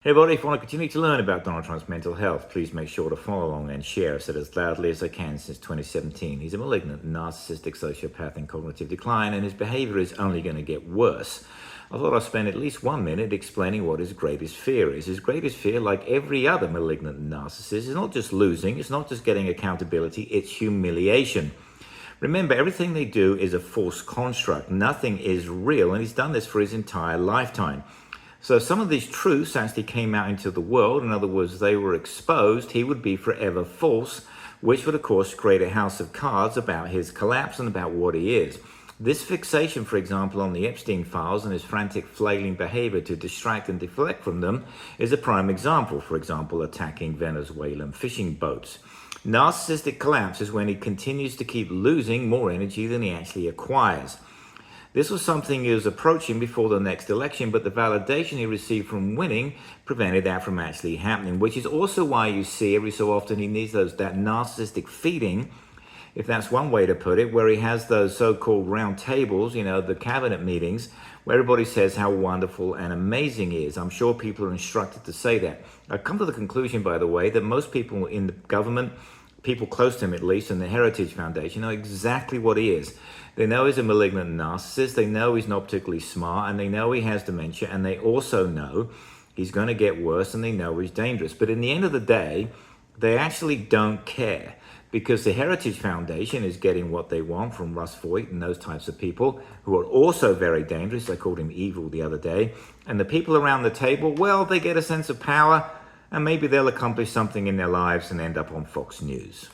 Hey everybody, if you want to continue to learn about Donald Trump's mental health, please make sure to follow along and share. I've said as loudly as I can since 2017. He's a malignant, narcissistic sociopath in cognitive decline, and his behavior is only going to get worse. I thought I'd spend at least 1 minute explaining what his greatest fear is. His greatest fear, like every other malignant narcissist, is not just losing, it's not just getting accountability, it's humiliation. Remember, everything they do is a false construct. Nothing is real, and he's done this for his entire lifetime. So some of these truths actually came out into the world. In other words, they were exposed. He would be forever false, which would, of course, create a house of cards about his collapse and about what he is. This fixation, for example, on the Epstein files and his frantic flailing behavior to distract and deflect from them is a prime example. For example, attacking Venezuelan fishing boats. Narcissistic collapse is when he continues to keep losing more energy than he actually acquires. This was something he was approaching before the next election, but the validation he received from winning prevented that from actually happening, which is also why you see every so often he needs that narcissistic feeding, if that's one way to put it, where he has those so-called round tables, the cabinet meetings, where everybody says how wonderful and amazing he is. I'm sure people are instructed to say that. I've come to the conclusion, by the way, that most people in the government, people close to him at least, and the Heritage Foundation know exactly what he is. They know he's a malignant narcissist, they know he's not particularly smart, and they know he has dementia, and they also know he's going to get worse, and they know he's dangerous. But in the end of the day, they actually don't care, because the Heritage Foundation is getting what they want from Russ Voigt and those types of people who are also very dangerous. I called him evil the other day. And the people around the table, well, they get a sense of power, and maybe they'll accomplish something in their lives and end up on Fox News.